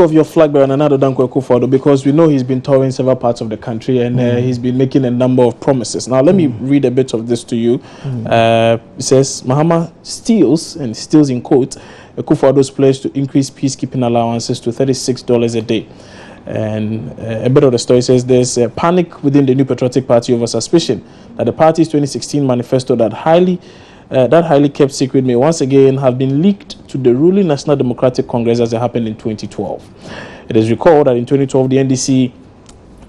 of your flag bearer Nana Dankwa Akufo-Addo, because we know he's been touring several parts of the country and he's been making a number of promises. Now, let me read a bit of this to you. It says, Mahama steals, and steals in quote, Akufo-Addo's pledge to increase peacekeeping allowances to $36 a day. And a bit of the story says there's a panic within the New Patriotic Party over suspicion that the party's 2016 manifesto that highly kept secret may once again have been leaked to the ruling National Democratic Congress as it happened in 2012. It is recalled that in 2012 the NDC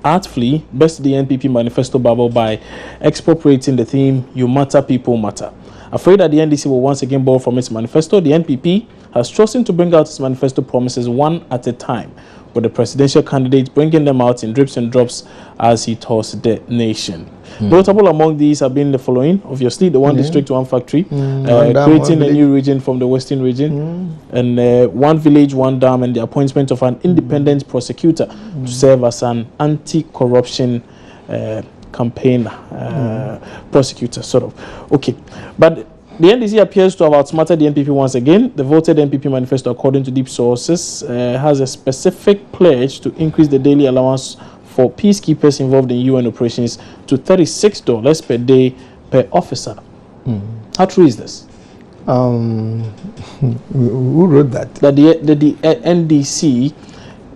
artfully burst the NPP manifesto bubble by expropriating the theme "You Matter, People Matter." Afraid that the NDC will once again borrow from its manifesto, the NPP has chosen to bring out its manifesto promises one at a time, with the presidential candidate bringing them out in drips and drops as he tours the nation. Notable among these have been the following: obviously, the one district, one factory, creating a new region from the Western region, and one village, one dam, and the appointment of an independent prosecutor to serve as an anti-corruption campaign prosecutor, sort of. Okay, but the NDC appears to have outsmarted the NPP once again. The voted NPP manifesto, according to deep sources, has a specific pledge to increase the daily allowance for peacekeepers involved in UN operations to $36 per day per officer. How true is this? Who wrote that? That the NDC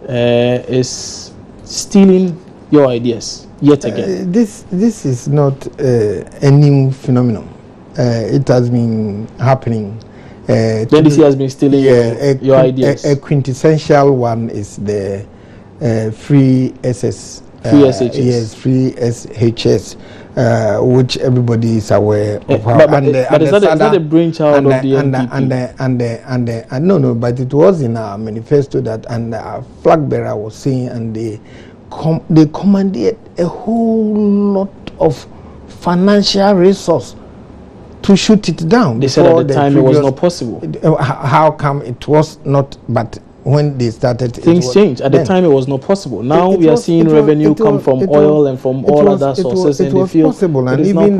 is stealing your ideas yet again. This is not a new phenomenon. It has been happening. The NDC has been stealing your ideas. A quintessential one is the free SS. Free SHS. Yes, free SHS, which everybody is aware of. But is that a brainchild of the NPP? No, but it was in our manifesto that, and our flag bearer was saying, and they commanded a whole lot of financial resource to shoot it down. They said at the time it was not possible. How come it was not? But when they started, things changed. At the time, it was not possible. Now we are seeing revenue come from oil and from all other sources, and it was possible. And even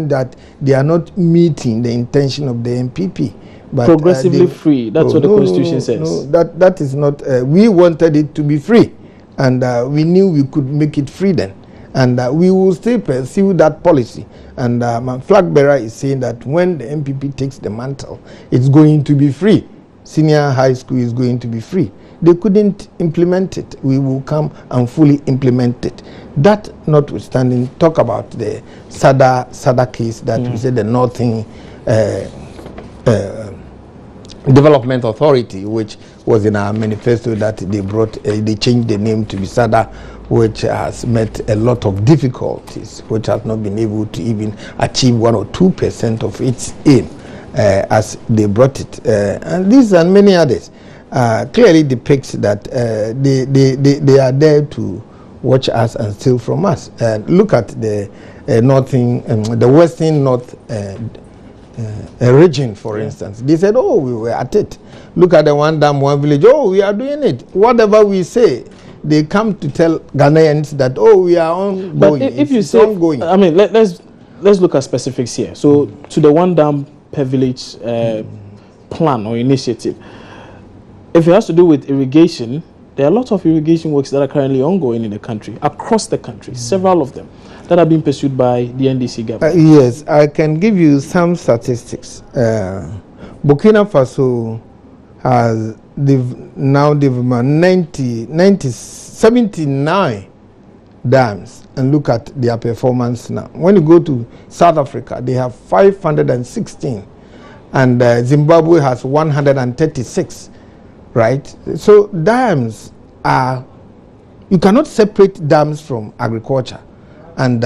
that, they are not meeting the intention of the NPP. But progressively free. That's what the Constitution says. No, that is not. We wanted it to be free, and we knew we could make it free then, and we will still pursue that policy. And my flag bearer is saying that when the NPP takes the mantle, it's going to be free. Senior high school is going to be free. They couldn't implement it. We will come and fully implement it. That notwithstanding, talk about the SADA case that we said the Northern Development Authority, which was in our manifesto that they brought, they changed the name to be SADA, which has met a lot of difficulties, which has not been able to even achieve 1 or 2% of its aim. As they brought it, and these and many others clearly depicts that they are there to watch us and steal from us. Look at the the Western North region, for instance. They said, "Oh, we were at it." Look at the one dam, one village. "Oh, we are doing it." Whatever we say, they come to tell Ghanaians that, "Oh, we are ongoing." But if you say, ongoing. I mean, let's look at specifics here. So, to the one dam per village plan or initiative, if it has to do with irrigation, there are a lot of irrigation works that are currently ongoing in the country, across the country, several of them that are being pursued by the NDC government. Yes, I can give you some statistics. Burkina Faso has developed 79 dams, and look at their performance now. When you go to South Africa, they have 516, and Zimbabwe has 136, right? So dams are, you cannot separate dams from agriculture, and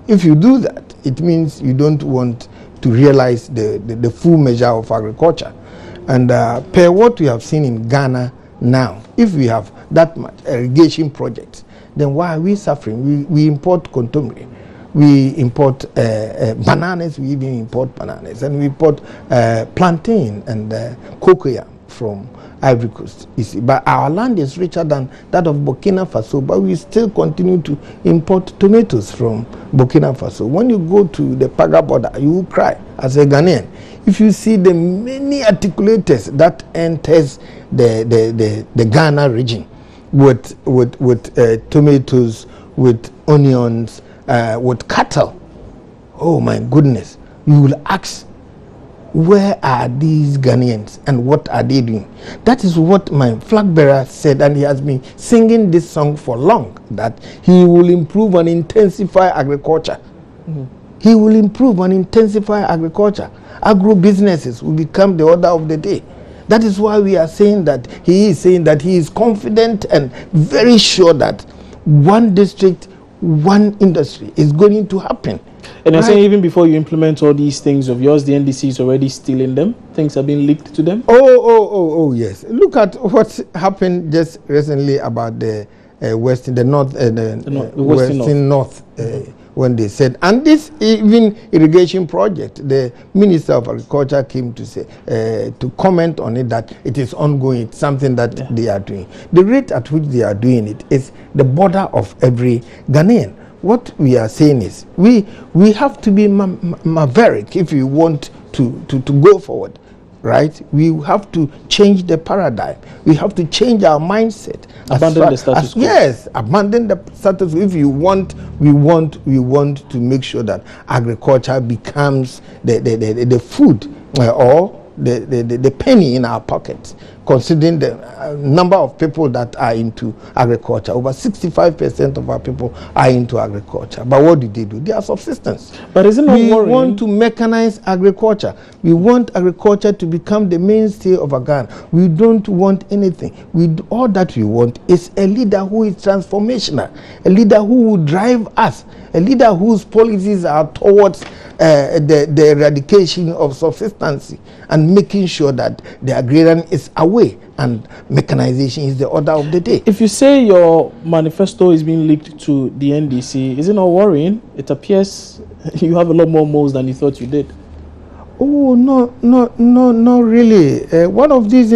if you do that, it means you don't want to realize the full measure of agriculture. And per what we have seen in Ghana now, if we have that much irrigation projects, then why are we suffering? We import contumely, we import bananas, we even import bananas, and we import plantain and cocoa from Ivory Coast. You see, but our land is richer than that of Burkina Faso, but we still continue to import tomatoes from Burkina Faso. When you go to the Paga border, you will cry as a Ghanaian. if you see the many articulators that enters the Ghana region with tomatoes, with onions, with cattle, oh my goodness, you will ask, where are these Ghanaians and what are they doing? That is what my flag bearer said, and he has been singing this song for long, that he will improve and intensify agriculture. He will improve and intensify agriculture. Agro businesses will become the order of the day. That is why we are saying that he is confident and very sure that one district, one industry is going to happen. And you're saying even before you implement all these things of yours, the NDC is already stealing them? Things have been leaked to them? Oh, yes. Look at what happened just recently about the Western North. When they said, and this even irrigation project, the Minister of Agriculture came to say, to comment on it, that it is ongoing, it's something that they are doing. The rate at which they are doing it is the border of every Ghanaian. What we are saying is, we have to be maverick if we want to go forward, right? We have to change the paradigm. We have to change our mindset. Abandon the status quo. Yes, abandon the status quo. If we want to make sure that agriculture becomes the food or the penny in our pockets, considering the number of people that are into agriculture. Over 65% of our people are into agriculture. But what do? They are subsistence. But isn't it we worrying? Want to mechanize agriculture. We want agriculture to become the mainstay of Ghana. We don't want anything. All that we want is a leader who is transformational, a leader who will drive us, a leader whose policies are towards the eradication of subsistence and making sure that the agrarian is away and mechanization is the order of the day. If you say your manifesto is being leaked to the NDC, is it not worrying? It appears you have a lot more moles than you thought you did. Oh, no, really. One of these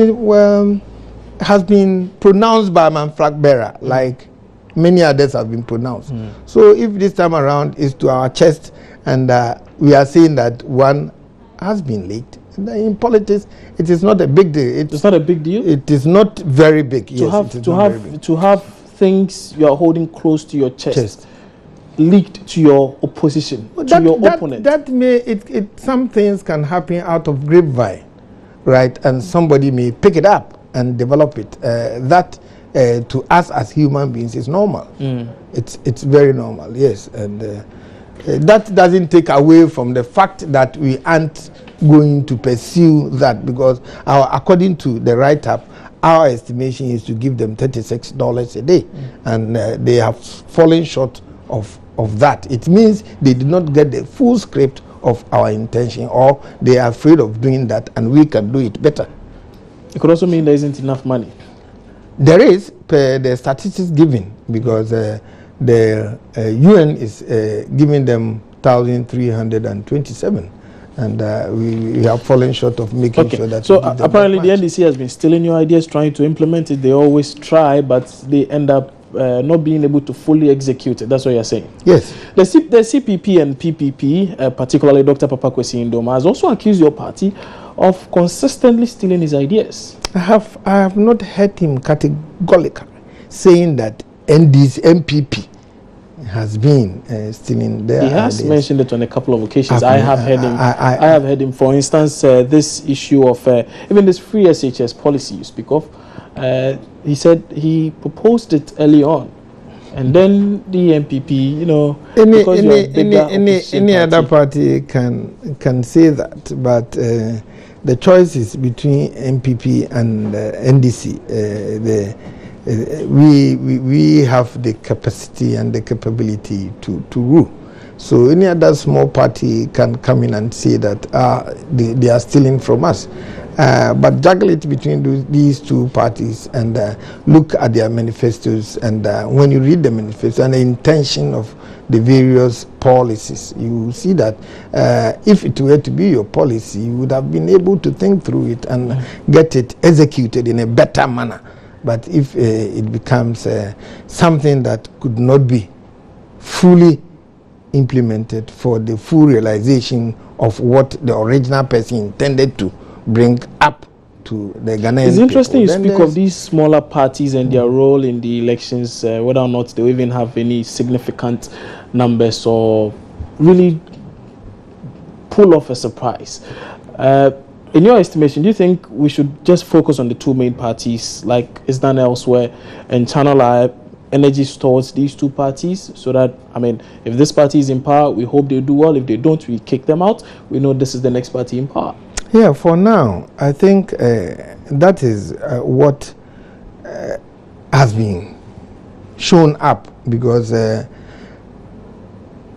has been pronounced by my flag bearer, like many others have been pronounced. So if this time around is to our chest, and we are saying that one has been leaked, in politics, it is not a big deal. It's not a big deal? It is not very big. To have things you are holding close to your chest. Leaked to your opposition, to your opponent. Some things can happen out of grapevine, right? And somebody may pick it up and develop it. That to us as human beings is normal. It's very normal, yes. And that doesn't take away from the fact that we aren't going to pursue that, because according to the write-up, our estimation is to give them $36 a day, and they have fallen short of that. It means they did not get the full script of our intention, or they are afraid of doing that, and we can do it better. It could also mean there isn't enough money. There is, per the statistics given, because the UN is giving them 1,327, and we have fallen short of making sure that. So apparently the NDC has been stealing your ideas, trying to implement it. They always try, but they end up not being able to fully execute it. That's what you're saying. Yes. The CPP and PPP, particularly Dr. Papa Kwesi Ndoma, has also accused your party of consistently stealing his ideas. I have not heard him categorically saying that NPP has been stealing their ideas. He has mentioned it on a couple of occasions. I have heard him. For instance, this issue of even this free SHS policy you speak of. He said he proposed it early on, and then the NPP, any other party can say that, but the choice is between NPP and NDC. We have the capacity and the capability to rule. So any other small party can come in and say that they are stealing from us. But juggle it between these two parties and look at their manifestos. And when you read the manifesto and the intention of the various policies, you will see that if it were to be your policy, you would have been able to think through it and get it executed in a better manner. But if it becomes something that could not be fully implemented for the full realization of what the original person intended to bring up to the Ghanaian It's interesting people. you speak of these smaller parties and their role in the elections, whether or not they even have any significant numbers or really pull off a surprise. In your estimation, do you think we should just focus on the two main parties like is done elsewhere and channel our energies towards these two parties so that, I mean, if this party is in power, we hope they do well. If they don't, we kick them out. We know this is the next party in power. Yeah, for now, I think that is what has been shown up because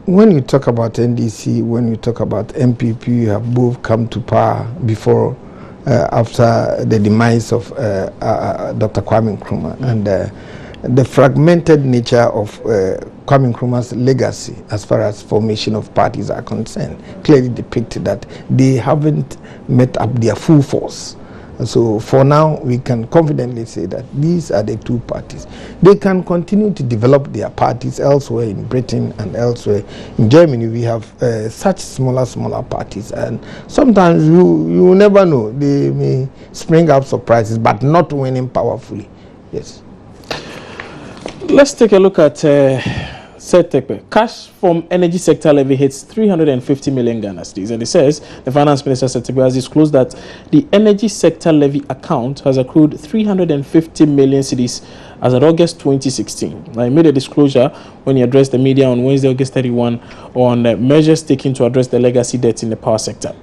when you talk about NDC, when you talk about NPP, you have both come to power before, after the demise of Dr. Kwame Nkrumah, and the fragmented nature of Kwame Nkrumah's legacy as far as formation of parties are concerned clearly depicted that they haven't met up their full force. So for now, we can confidently say that these are the two parties. They can continue to develop their parties elsewhere in Britain and elsewhere. In Germany, we have such smaller parties, and sometimes you will never know. They may spring up surprises, but not winning powerfully. Yes. Let's take a look at Setepe. Cash from energy sector levy hits 350 million Ghana cedis. And it says the finance minister Setepe has disclosed that the energy sector levy account has accrued 350 million cedis as of August 2016. Now, he made a disclosure when he addressed the media on Wednesday, August 31, on measures taken to address the legacy debt in the power sector.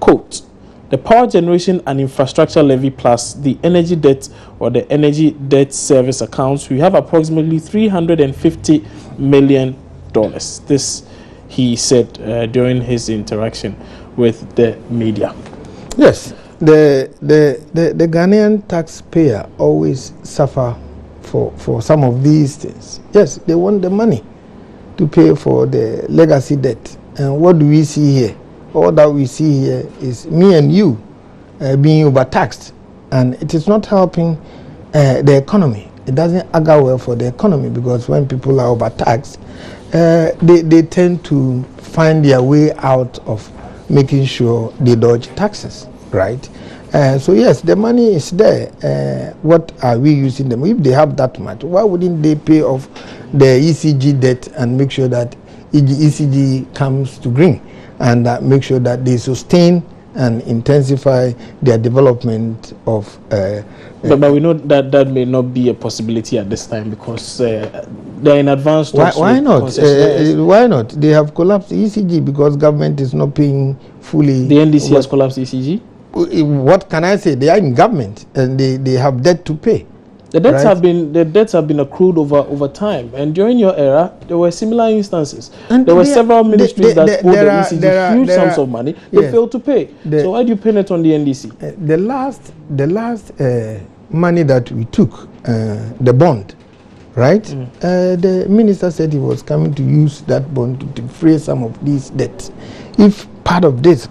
Quote, the power generation and infrastructure levy plus the energy debt or the energy debt service accounts, we have approximately $350 million. This he said during his interaction with the media. Yes, the Ghanaian taxpayer always suffer for some of these things. Yes, they want the money to pay for the legacy debt. And what do we see here? All that we see here is me and you being overtaxed, and it is not helping the economy. It doesn't augur well for the economy because when people are overtaxed, they tend to find their way out of making sure they dodge taxes, right? So yes, the money is there. What are we using them? If they have that much, why wouldn't they pay off the ECG debt and make sure that ECG comes to green? And make sure that they sustain and intensify their development of. But we know that that may not be a possibility at this time because they're in advance. Why not? Why not? They have collapsed ECG because government is not paying fully. The NDC has collapsed ECG. What can I say? They are in government and they have debt to pay. The debts have been accrued over time, and during your era, there were similar instances. And there were several ministries that owed the ECG huge sums of money. They failed to pay. So why do you pin it on the NDC? The last money that we took, the bond, right? The minister said he was coming to use that bond to defray some of these debts. If part of this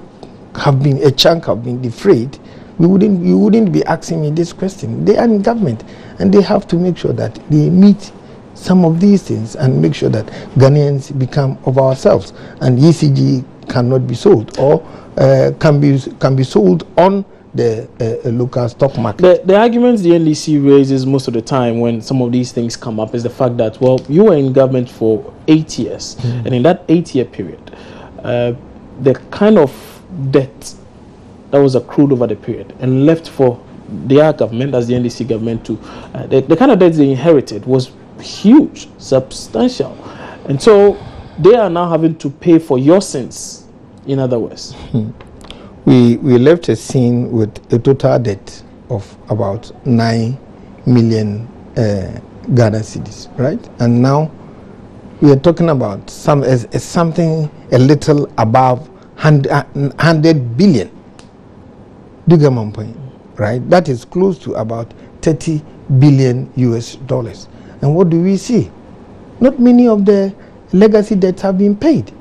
a chunk have been defrayed, you wouldn't be asking me this question. They are in government and they have to make sure that they meet some of these things and make sure that Ghanaians become of ourselves, and ECG cannot be sold or can be sold on the local stock market. The arguments the NDC raises most of the time when some of these things come up is the fact that, well, you were in government for 8 years, and in that 8-year period, the kind of debt that was accrued over the period and left for their government, as the NDC government, to the kind of debt they inherited was huge, substantial, and so they are now having to pay for your sins. In other words, we left a scene with a total debt of about 9 million Ghana cedis, right? And now we are talking about something a little above 100 billion. Right? That is close to about $30 billion US. And what do we see? Not many of the legacy debts have been paid.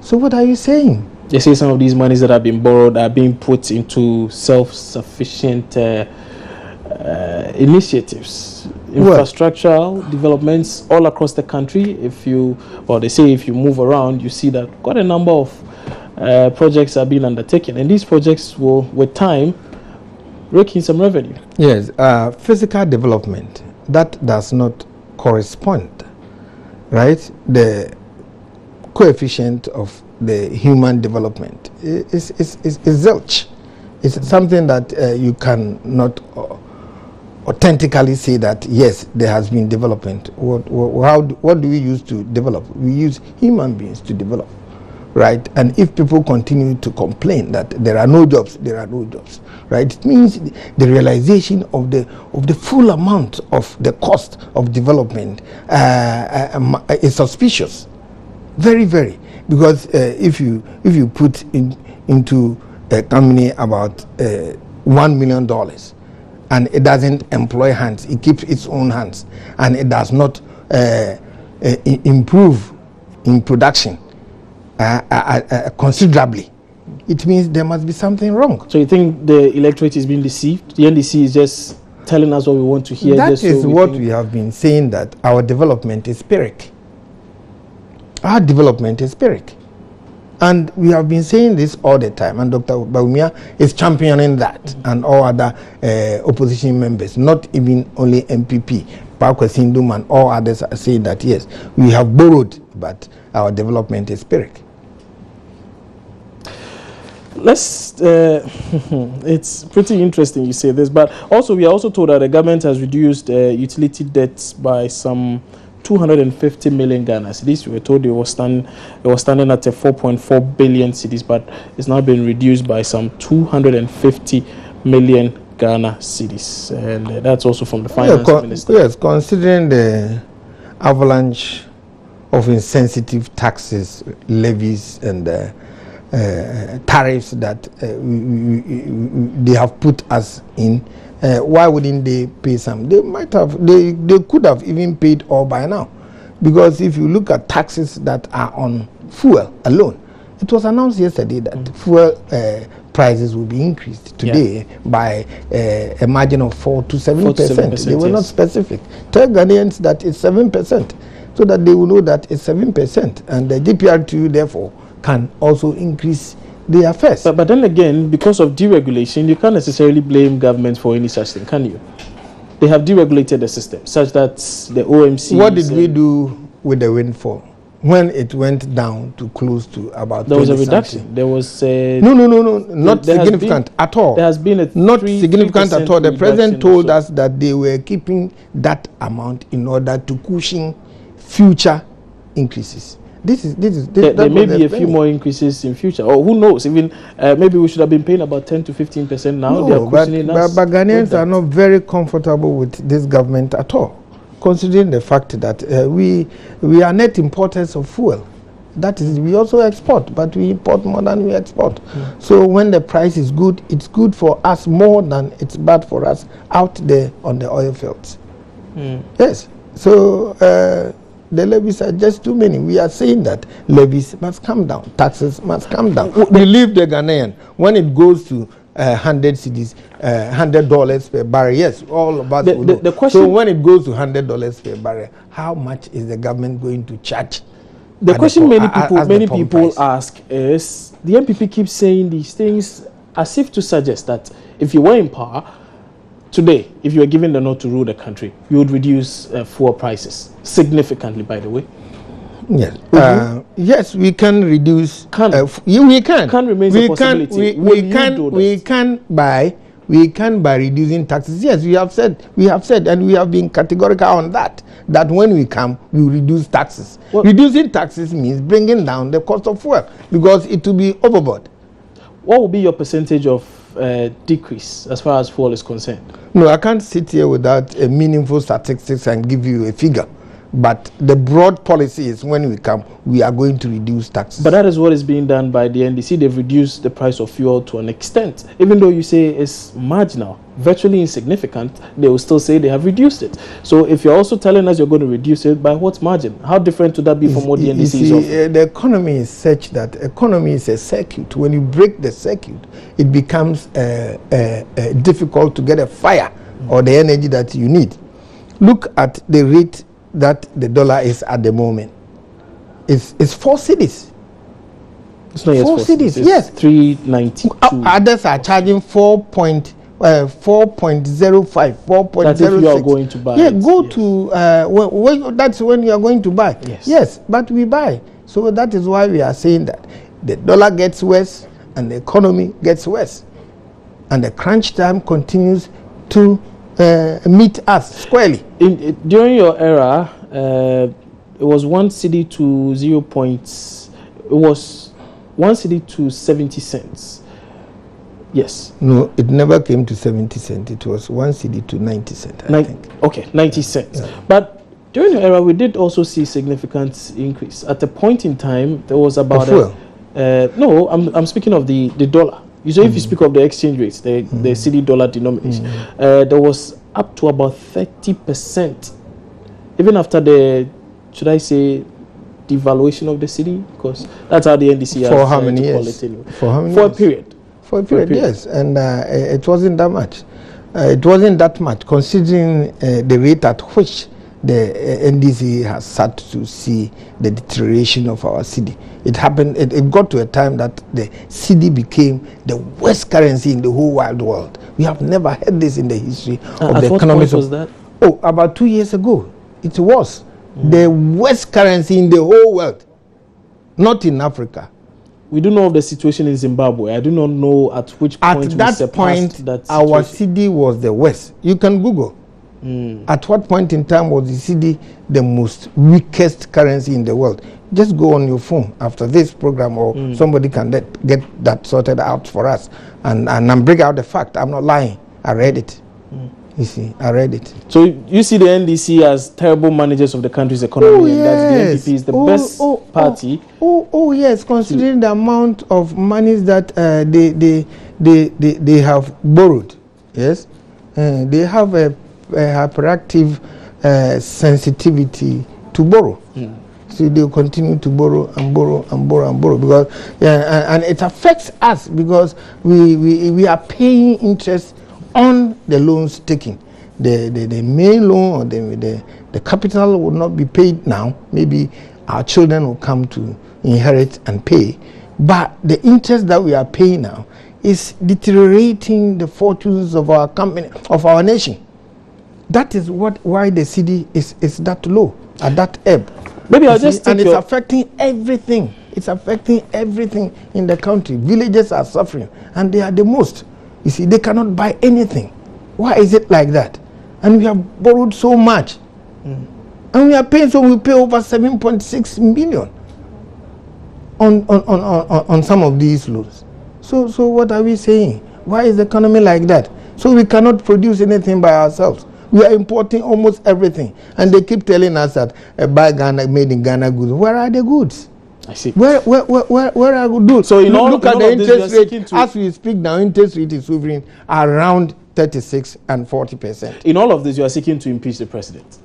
So what are you saying? They say some of these monies that have been borrowed are being put into self-sufficient initiatives, infrastructural developments all across the country. They say if you move around, you see that quite a number of projects are being undertaken, and these projects will, with time, rake in some revenue. Yes, physical development, that does not correspond, right? The coefficient of the human development is zilch. It's something that you cannot authentically say that yes, there has been development. What do we use to develop? We use human beings to develop, right? And if people continue to complain that there are no jobs, right? It means the realization of the full amount of the cost of development is suspicious, very, very. Because if you put into a company about $1 million and it doesn't employ hands, it keeps its own hands, and it does not improve in production considerably, it means there must be something wrong. So you think the electorate is being deceived? The NDC is just telling us what we want to hear? That is what we have been saying, that our development is Pyrrhic. Our development is Pyrrhic. And we have been saying this all the time, and Dr. Bawumia is championing that, and all other opposition members, not even only NPP, Pakwesindum and all others are saying that yes, we have borrowed, but our development is Pyrrhic. It's pretty interesting you say this, but also we are also told that the government has reduced utility debts by some 250 million Ghana cedis. We were told it was standing at 4.4 billion cedis, but it's now been reduced by some 250 million Ghana cedis, and that's also from the finance minister. Yes, considering the avalanche of insensitive taxes, levies, and tariffs that they have put us in, why wouldn't they pay some? They might have, they could have even paid all by now. Because if you look at taxes that are on fuel alone, it was announced yesterday that fuel prices will be increased today by a margin of 4 to 7%. They were not specific. Tell Ghanaians that it's 7%, so that they will know that it's 7%, and the GPR2 therefore can also increase their fares. But then again, because of deregulation, you can't necessarily blame government for any such thing, can you? They have deregulated the system such that the OMC... What did we do with the windfall? When it went down to close to about... There was a reduction. Something. There was a... No, not significant at all. There has been a... Not significant at all. The president told us that they were keeping that amount in order to cushion future increases. There may be a few more increases in future, or who knows? Even maybe we should have been paying about 10 to 15% now. No, they are cushioning us. But Ghanaians are not very comfortable with this government at all, considering the fact that we are net importers of fuel. That is, we also export, but we import more than we export. So when the price is good, it's good for us more than it's bad for us out there on the oil fields. Yes. So the levies are just too many. We are saying that levies must come down, taxes must come down. Believe the Ghanaian, when it goes to 100 cedis, $100 per barrel, yes, all of us will know. The question, so when it goes to $100 per barrel, how much is the government going to charge? The question many people ask is, the NPP keeps saying these things as if to suggest that if you were in power today, if you were given the nod to rule the country, you would reduce fuel prices significantly, by the way. Yes. Yes, we can reduce. We can. Can remain a possibility. We can by reducing taxes. Yes, we have said, and we have been categorical on that when we come, we reduce taxes. Well, reducing taxes means bringing down the cost of fuel, because it will be overboard. What will be your percentage of decrease as far as fuel is concerned? No, I can't sit here without a meaningful statistics and give you a figure. But the broad policy is when we come, we are going to reduce taxes. But that is what is being done by the NDC. They've reduced the price of fuel to an extent. Even though you say it's marginal, virtually insignificant, they will still say they have reduced it. So if you're also telling us you're going to reduce it, by what margin? How different would that be from what the NDC is offering? The economy is such that economy is a circuit. When you break the circuit, it becomes difficult to get a fire or the energy that you need. Look at the rate that the dollar is at the moment. It's 4 cedis. It's not yet 4 cedis. Yes, 392. Others are charging 4.05, 4.06. That's if you are going to buy. Yeah, it. go Yes. to that's when you are going to buy. Yes. Yes, but we buy. So that is why we are saying that the dollar gets worse and the economy gets worse, and the crunch time continues to meet us squarely. During your era, it was 1 cedi to 0. It was 1 cedi to 70 cents. Yes. No, it never came to 70 cents. It was 1 cedi to 90 cents. I think. Okay, 90 cents. Yeah. But during your era, we did also see significant increase. At a point in time, there was about no, I'm speaking of the dollar. Usually, if you speak of the exchange rates, the cedi dollar denomination, there was up to about 30%, even after the, should I say, devaluation of the cedi, because that's how the NDC has for how many years? Anyway. For how many for years? A period. For a period, yes, and it wasn't that much. It wasn't that much, considering the rate at which the NDC has started to see the deterioration of our cedi. It happened. It got to a time that the cedi became the worst currency in the whole wide world. We have never had this in the history of the economies. What was that? Oh, about 2 years ago, it was the worst currency in the whole world, not in Africa. We do know of the situation in Zimbabwe. I do not know at which point at that point our cedi was the worst. You can Google. At what point in time was the cedi the most weakest currency in the world? Just go on your phone after this program, or somebody can get that sorted out for us and bring out the fact. I'm not lying. I read it. You see, I read it. So you see the NDC as terrible managers of the country's economy, and that the NPP is the best party. Yes, considering the amount of money that they have borrowed. Yes, they have a hyperactive sensitivity to borrow. So they continue to borrow and borrow and borrow and borrow, because and it affects us because we are paying interest on the loans taken. The main loan or the capital will not be paid now. Maybe our children will come to inherit and pay, but the interest that we are paying now is deteriorating the fortunes of our company, of our nation. That is why the cedi is that low, at that ebb. Maybe I'll just and it's affecting everything. It's affecting everything in the country. Villages are suffering, and they are the most. You see, they cannot buy anything. Why is it like that? And we have borrowed so much, and we are paying. So we pay over 7.6 million on some of these loans. So what are we saying? Why is the economy like that? So we cannot produce anything by ourselves. We are importing almost everything, and they keep telling us that buy Ghana, made in Ghana goods. Where are the goods? I see. Where are the goods? So look at the interest rate. As we speak now, interest rate is hovering around 36 and 40%. In all of this, you are seeking to impeach the president.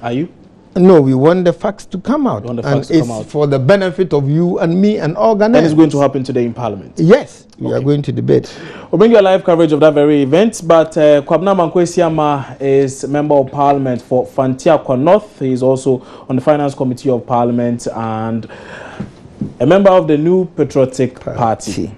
Are you? No, we want the facts to come out. And it's for the benefit of you and me and all Ghanaians. And it's going to happen today in Parliament? Yes, we are going to debate. We'll bring you a live coverage of that very event. But Kwabena Mankwesiama is Member of Parliament for Fantiakwa North. He is also on the Finance Committee of Parliament and a member of the New Patriotic Party.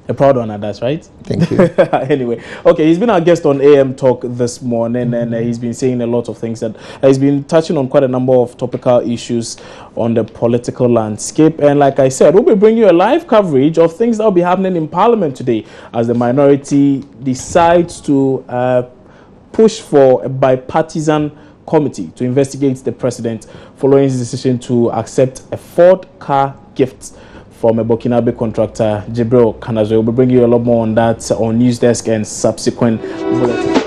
A proud one, that's right. Thank you. Anyway, okay, he's been our guest on AM Talk this morning, and he's been saying a lot of things that he's been touching on quite a number of topical issues on the political landscape. And like I said, we'll be bringing you a live coverage of things that will be happening in Parliament today as the minority decides to push for a bipartisan committee to investigate the president following his decision to accept a Ford car gift from a Burkinabe contractor, Jibril Kanazo. We'll be bringing you a lot more on that on News Desk and subsequent bulletins.